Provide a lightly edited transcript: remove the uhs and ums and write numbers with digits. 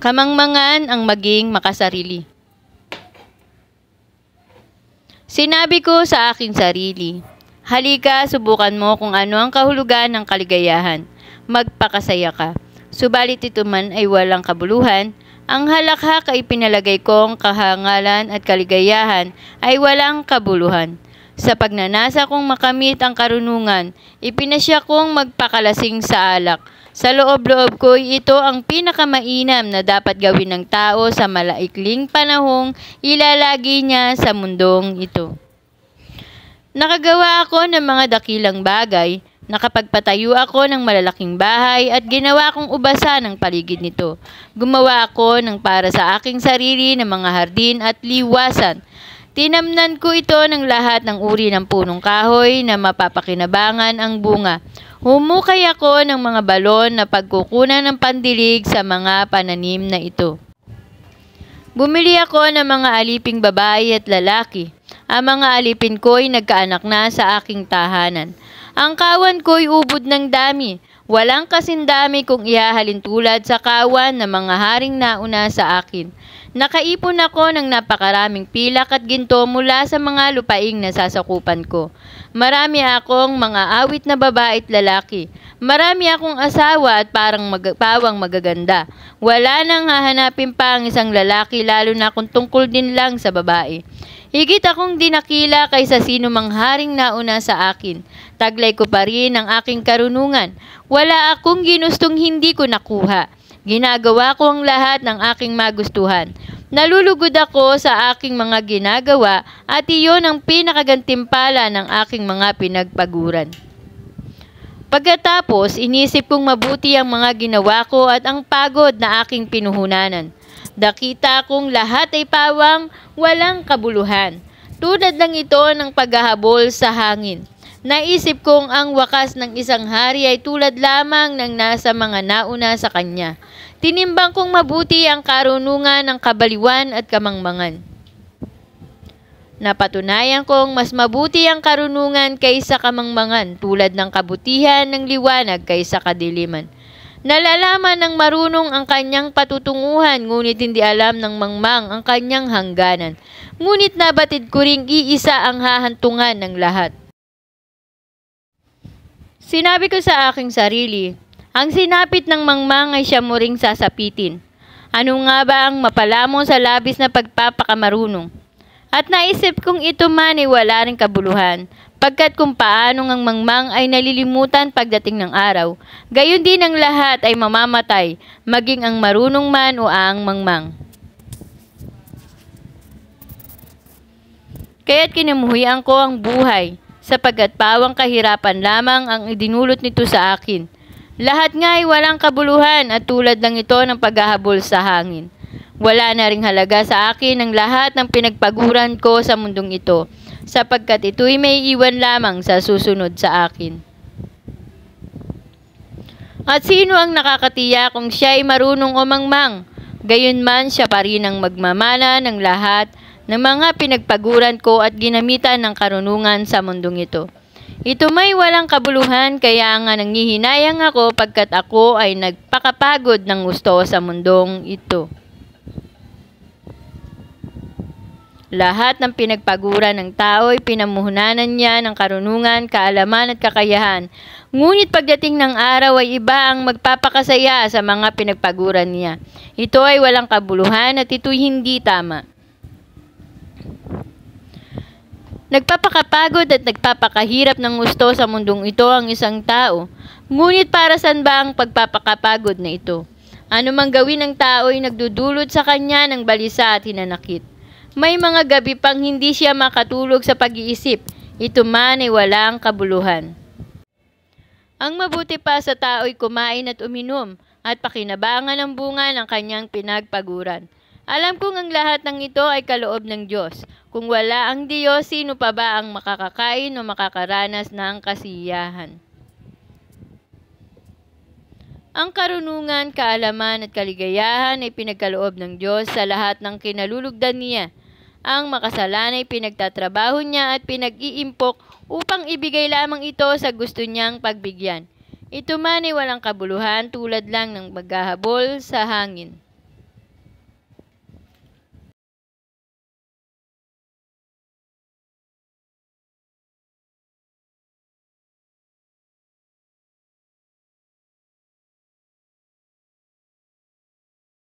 Kamangmangan ang maging makasarili. Sinabi ko sa aking sarili, halika, subukan mo kung ano ang kahulugan ng kaligayahan. Magpakasaya ka. Subalit ito man ay walang kabuluhan, ang halakhak ay pinalagay kong kahangalan at kaligayahan ay walang kabuluhan. Sa pagnanasa kong makamit ang karunungan, ipinasya kong magpakalasing sa alak. Sa loob-loob ko, ito ang pinakamainam na dapat gawin ng tao sa malaikling panahong ilalagi niya sa mundong ito. Nakagawa ako ng mga dakilang bagay, nakapagpatayo ako ng malalaking bahay at ginawa kong ubasan ang paligid nito. Gumawa ako ng para sa aking sarili ng mga hardin at liwasan. Tinamnan ko ito ng lahat ng uri ng punong kahoy na mapapakinabangan ang bunga. Humukay ako ng mga balon na pagkukunan ng pandilig sa mga pananim na ito. Bumili ako ng mga aliping babae at lalaki. Ang mga alipin ko'y nagkaanak na sa aking tahanan. Ang kawan ko'y ubod ng dami. Walang kasindami kung ihahalin tulad sa kawan ng mga haring nauna sa akin. Nakaipon ako ng napakaraming pilak at ginto mula sa mga lupaing nasasakupan ko. Marami akong mga awit na babae at lalaki. Marami akong asawa at pawang magaganda. Wala nang hahanapin pa ang isang lalaki lalo na kung tungkol din lang sa babae. Higit akong dinakila kaysa sino mang haring nauna sa akin. Taglay ko pa rin ang aking karunungan. Wala akong ginustong hindi ko nakuha. Ginagawa ko ang lahat ng aking magustuhan. Nalulugod ako sa aking mga ginagawa at iyon ang pinakagantimpala ng aking mga pinagpaguran. Pagkatapos, inisip kong mabuti ang mga ginawa ko at ang pagod na aking pinuhunanan. Nakita kong lahat ay pawang walang kabuluhan. Tulad lang ito ng paghahabol sa hangin. Naisip kong ang wakas ng isang hari ay tulad lamang ng nasa mga nauna sa kanya. Tinimbang kong mabuti ang karunungan ng kabaliwan at kamangmangan. Napatunayan kong mas mabuti ang karunungan kaysa kamangmangan, tulad ng kabutihan ng liwanag kaysa kadiliman. Nalalaman ng marunong ang kanyang patutunguhan, ngunit hindi alam ng mangmang ang kanyang hangganan. Ngunit nabatid ko ring iisa ang hahantungan ng lahat. Sinabi ko sa aking sarili, ang sinapit ng mangmang ay siya mo ring sasapitin. Ano nga ba ang mapalamo sa labis na pagpapakamarunong? At naisip kong ito man ay wala ring kabuluhan, pagkat kung paanong ang mangmang ay nalilimutan pagdating ng araw, gayon din ang lahat ay mamamatay, maging ang marunong man o ang mangmang. Kaya't kinamuhian ko ang buhay, sapagkat pawang kahirapan lamang ang idinulot nito sa akin. Lahat nga ay walang kabuluhan at tulad lang ito ng paghahabol sa hangin. Wala na ring halaga sa akin ang lahat ng pinagpaguran ko sa mundong ito, sapagkat ito'y may iwan lamang sa susunod sa akin. At sino ang nakakatiya kung siya ay marunong o mangmang? Gayunman siya pa rin ang magmamana ng lahat ng mga pinagpaguran ko at ginamitan ng karunungan sa mundong ito. Ito may walang kabuluhan, kaya nga nangihinayang ako pagkat ako ay nagpakapagod ng gusto sa mundong ito. Lahat ng pinagpaguran ng tao ay pinamuhunanan niya ng karunungan, kaalaman at kakayahan. Ngunit pagdating ng araw ay iba ang magpapakasaya sa mga pinagpaguran niya. Ito ay walang kabuluhan at ito'y hindi tama. Nagpapakapagod at nagpapakahirap ng gusto sa mundong ito ang isang tao. Ngunit para saan ba ang pagpapakapagod na ito? Ano mang gawin ng tao ay nagdudulot sa kanya ng balisa at hinanakit. May mga gabi pang hindi siya makatulog sa pag-iisip. Ito man ay walang kabuluhan. Ang mabuti pa sa tao ay kumain at uminom at pakinabangan ang bunga ng kanyang pinagpaguran. Alam kong ang lahat ng ito ay kaloob ng Diyos. Kung wala ang Diyos, sino pa ba ang makakakain o makakaranas ng kasiyahan? Ang karunungan, kaalaman at kaligayahan ay pinagkaloob ng Diyos sa lahat ng kinalulugdan niya. Ang makasalanan ay pinagtatrabaho niya at pinag-iimpok upang ibigay lamang ito sa gusto niyang pagbigyan. Ito man ay walang kabuluhan tulad lang ng maghahabol sa hangin.